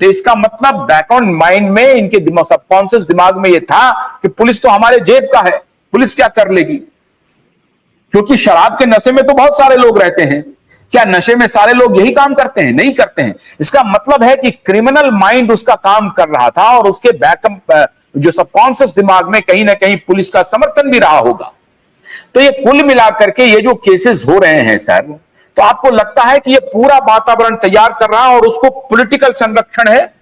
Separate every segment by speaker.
Speaker 1: तो इसका मतलब बैकग्राउंड माइंड में, इनके सबकॉन्शियस दिमाग में यह था कि पुलिस तो हमारे जेब का है, पुलिस क्या कर लेगी। क्योंकि शराब के नशे में तो बहुत सारे लोग रहते हैं, क्या नशे में सारे लोग यही काम करते हैं? नहीं करते हैं। इसका मतलब है कि क्रिमिनल माइंड उसका काम कर रहा था और उसके बैकअप जो सबकॉन्शियस दिमाग में कहीं ना कहीं पुलिस का समर्थन भी रहा होगा। तो ये कुल मिलाकर के ये जो केसेस हो रहे हैं सर, तो आपको लगता है कि ये पूरा वातावरण तैयार कर रहा है और उसको पॉलिटिकल संरक्षण है?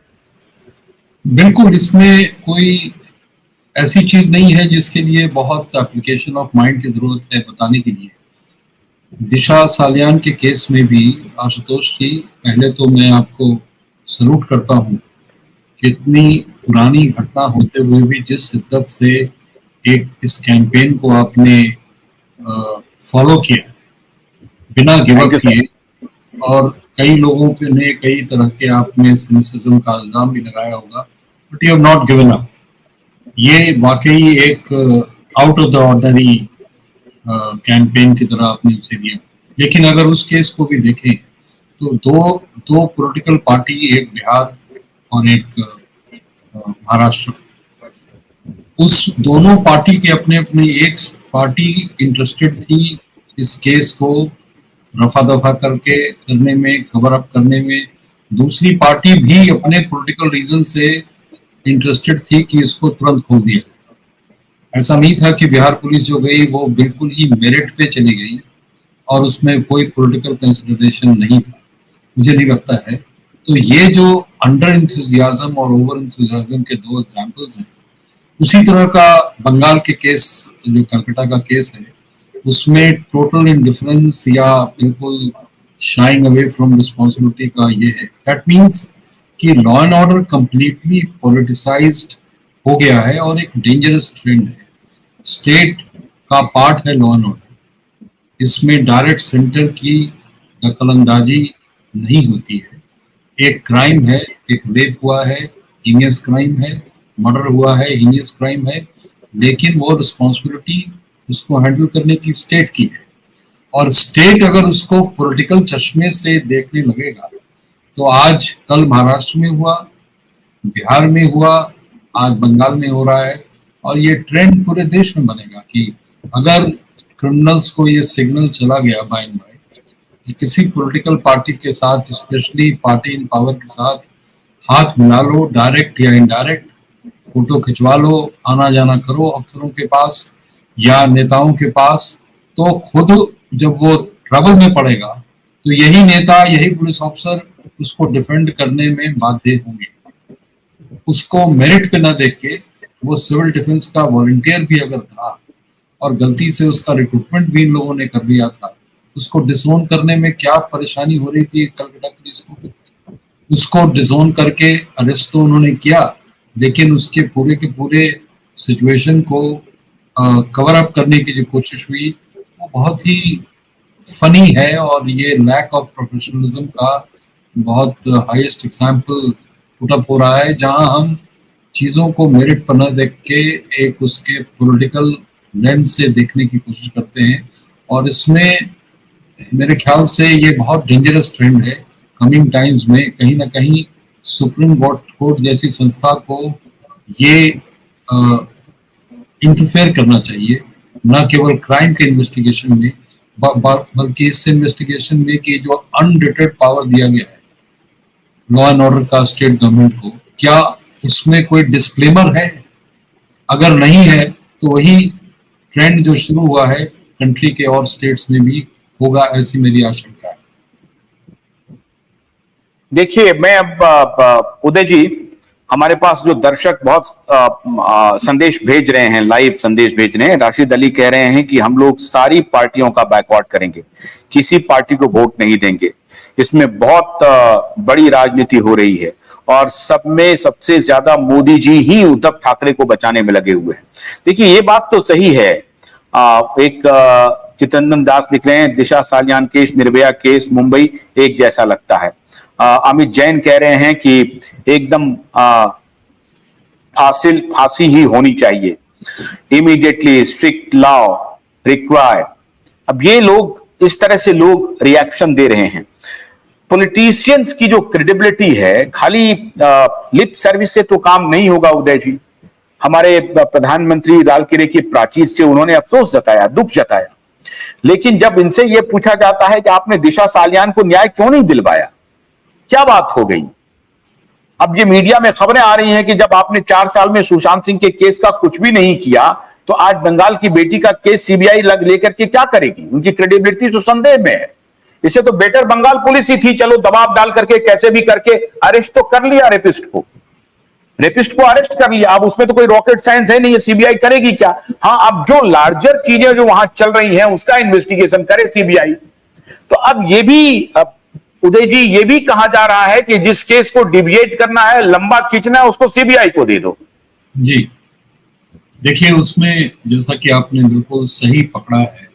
Speaker 2: बिल्कुल, इसमें कोई ऐसी चीज नहीं है जिसके लिए बहुत एप्लीकेशन ऑफ माइंड की जरूरत है बताने के लिए। दिशा सालियान के केस में भी आशुतोष जी, पहले तो मैं आपको सलूट करता हूँ कि इतनी पुरानी घटना होते हुए भी जिस शिद्दत से एक इस कैंपेन को आपने फॉलो किया बिना गिव अप किए, और कई लोगों के ने कई तरह के आपने सिनिसिज्म का इल्जाम भी लगाया होगा, but you have not given up. ये वाकई एक out of the ordinary campaign की तरह आपने उसे दिया। लेकिन अगर उस केस को भी देखें तो दो पॉलिटिकल पार्टी, एक बिहार और एक महाराष्ट्र, उस दोनों पार्टी के अपने अपने, एक पार्टी इंटरेस्टेड थी इस केस को रफा दफा करने में, कवर अप करने में। दूसरी पार्टी भी अपने पॉलिटिकल रीजन से इंटरेस्टेड थी कि इसको तुरंत खोल दिया जाए। ऐसा नहीं था कि बिहार पुलिस जो गई वो बिल्कुल ही मेरिट पे चली गई और उसमें कोई पॉलिटिकल कंसिडरेशन नहीं था, मुझे नहीं लगता है। तो ये जो अंडर इंथुजियाज्म और ओवर इंथुजियाज्म के दो एग्जांपल्स हैं। उसी तरह का बंगाल के केस, जो कलकत्ता का केस है, उसमें टोटल इंडिफरेंस या बिल्कुल शाइंग अवे फ्रॉम रिस्पॉन्सिबिलिटी का ये है। दैट मीन्स कि law and order completely politicised हो गया है और एक डेंजरस ट्रेंड है। स्टेट का पार्ट है लॉ एंड ऑर्डर, इसमें डायरेक्ट सेंटर की दखलंदाजी नहीं होती है। एक क्राइम है, एक रेप हुआ है, हीनियस क्राइम है, मर्डर हुआ है, हीनियस क्राइम है, लेकिन वो रिस्पॉन्सिबिलिटी उसको हैंडल करने की स्टेट की है। और स्टेट अगर उसको पॉलिटिकल चश्मे से देखने लगेगा तो आज कल महाराष्ट्र में हुआ, बिहार में हुआ, आज बंगाल में हो रहा है, और ये ट्रेंड पूरे देश में बनेगा कि अगर क्रिमिनल्स को ये सिग्नल चला गया बाय एंड बाय कि किसी पॉलिटिकल पार्टी के साथ, स्पेशली पार्टी इन पावर के साथ हाथ मिला लो, डायरेक्ट या इनडायरेक्ट, फोटो खिंचवा लो, आना जाना करो अफसरों के पास या नेताओं के पास, तो खुद जब वो ट्रबल में पड़ेगा तो यही नेता, यही पुलिस ऑफिसर उसको डिफेंड करने में बाध्य होंगे। उसको मेरिट पे ना देख के, वो सिविल डिफेंस का वॉलंटियर भी अगर था और गलती से उसका रिक्रूटमेंट भी इन लोगों ने कर लिया था, उसको डिसोन करने में क्या परेशानी हो रही थी कलकत्ता पुलिस को। उसको डिसोन करके अरेस्ट तो उन्होंने किया, लेकिन उसके पूरे के पूरे सिचुएशन को कवर अप करने की जो कोशिश हुई वो बहुत ही फनी है। और ये लैक ऑफ प्रोफेशनलिज्म का बहुत हाईएस्ट एग्जाम्पल पुट अप हो रहा है, जहां हम चीजों को मेरिट पर न देख के एक उसके पॉलिटिकल लेंस से देखने की कोशिश करते हैं। और इसमें मेरे ख्याल से ये बहुत डेंजरस ट्रेंड है। कमिंग टाइम्स में कहीं ना कहीं सुप्रीम कोर्ट जैसी संस्था को ये इंटरफेयर करना चाहिए, न केवल क्राइम के इन्वेस्टिगेशन में बल्कि इस इन्वेस्टिगेशन में कि जो अनडिटेड पावर दिया गया है लॉ एंड ऑर्डर का स्टेट गवर्नमेंट को, क्या उसमें कोई डिस्क्लेमर है? अगर नहीं है तो वही ट्रेंड जो शुरू हुआ है कंट्री के और स्टेट्स में भी होगा, ऐसी मेरी आशंका है।
Speaker 1: देखिए, मैं अब उदय जी, हमारे पास जो दर्शक बहुत संदेश भेज रहे हैं, लाइव संदेश भेज रहे हैं। राशिद अली कह रहे हैं कि हम लोग सारी पार्टियों का बैकआउट करेंगे, किसी पार्टी को वोट नहीं देंगे, इसमें बहुत बड़ी राजनीति हो रही है और सब में सबसे ज्यादा मोदी जी ही उद्धव ठाकरे को बचाने में लगे हुए हैं। देखिए, ये बात तो सही है। एक चितरंजन दास लिख रहे हैं, दिशा सालियान केस, निर्भया केस, मुंबई एक जैसा लगता है। अमित जैन कह रहे हैं कि एकदम फांसी ही होनी चाहिए, इमीडिएटली स्ट्रिक्ट लॉ रिक्वायर्ड। अब ये लोग, इस तरह से लोग रिएक्शन दे रहे हैं। पॉलिटिशियंस की जो क्रेडिबिलिटी है, खाली लिप सर्विस से तो काम नहीं होगा उदय जी। हमारे प्रधानमंत्री लाल किले की प्राचीर से उन्होंने अफसोस जताया, दुख जताया, लेकिन जब इनसे यह पूछा जाता है कि आपने दिशा सालियान को न्याय क्यों नहीं दिलवाया, क्या बात हो गई। अब ये मीडिया में खबरें आ रही हैं कि जब आपने 4 साल में सुशांत सिंह के केस का कुछ भी नहीं किया, तो आज बंगाल की बेटी का केस सीबीआई लेकर के क्या करेगी। उनकी क्रेडिबिलिटी तो संदेह में है। इसे तो बेटर बंगाल पुलिस ही थी, चलो दबाव डाल करके कैसे भी करके अरेस्ट तो कर लिया, रेपिस्ट को अरेस्ट कर लिया। अब उसमें तो कोई रॉकेट साइंस है नहीं है, सीबीआई करेगी क्या। हाँ, अब जो लार्जर चीजें जो वहां चल रही हैं उसका इन्वेस्टिगेशन करे सीबीआई। तो अब ये भी उदय जी, ये भी कहा जा रहा है कि जिस केस को डिविएट करना है, लंबा खींचना है, उसको सीबीआई को दे दो।
Speaker 2: जी देखिए, उसमें जैसा कि आपने बिल्कुल सही पकड़ा है,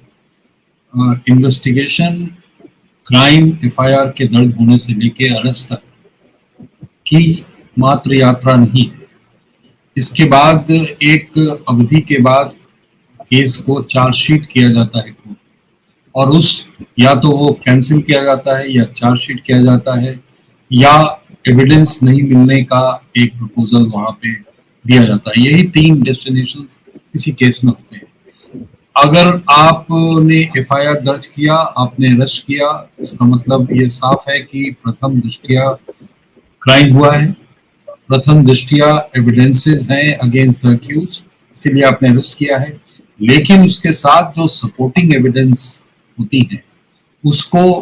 Speaker 2: इन्वेस्टिगेशन क्राइम एफआईआर के दर्ज होने से लेके अरेस्ट तक की मात्र यात्रा नहीं है। इसके बाद एक अवधि के बाद केस को चार्जशीट किया जाता है कोर्ट में, और उस या तो वो कैंसिल किया जाता है या चार्जशीट किया जाता है, या एविडेंस नहीं मिलने का एक प्रपोजल वहां पे दिया जाता है। यही 3 डेस्टिनेशन किसी केस में होते हैं। अगर आपने एफआईआर दर्ज किया, आपने अरेस्ट किया, इसका मतलब ये साफ है कि प्रथम दृष्टया क्राइम हुआ है, प्रथम दृष्टया एविडेंसेस हैं अगेंस्ट द अक्यूज, इसीलिए आपने अरेस्ट किया है। लेकिन उसके साथ जो सपोर्टिंग एविडेंस होती है उसको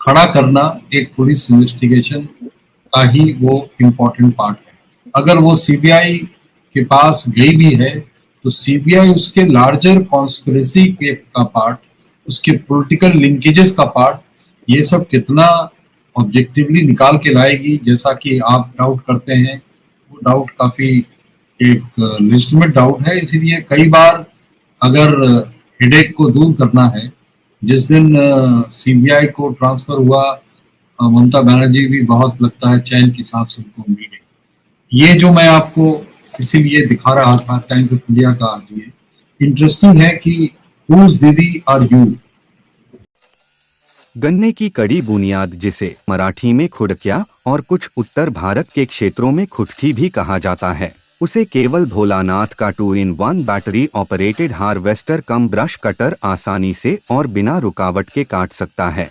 Speaker 2: खड़ा करना एक पुलिस इन्वेस्टिगेशन का ही वो इम्पोर्टेंट पार्ट है। अगर वो सीबीआई के पास गई भी है तो सीबीआई उसके लार्जर कॉन्स्पिरेसी के का पार्ट, उसके पॉलिटिकल लिंकेजेस का पार्ट, ये सब कितना ऑब्जेक्टिवली निकाल के लाएगी, जैसा कि आप डाउट करते हैं, वो डाउट काफी एक लेजिटिमेट डाउट है। इसीलिए कई बार अगर हेडेक को दूर करना है, जिस दिन सीबीआई को ट्रांसफर हुआ, ममता बनर्जी भी बहुत लगता है चैन की सांस उनको मिल गई। ये जो मैं आपको इसीलिए दिखा रहा था टाइम्स ऑफ इंडिया का आज, ये इंटरेस्टिंग है कि हुज दीदी आर यू।
Speaker 3: गन्ने की कड़ी बुनियाद, जिसे मराठी में खुड़किया और कुछ उत्तर भारत के क्षेत्रों में खुटकी भी कहा जाता है, उसे केवल भोलानाथ का 2-in-1 बैटरी ऑपरेटेड हार्वेस्टर कम ब्रश कटर आसानी से और बिना रुकावट के काट सकता है।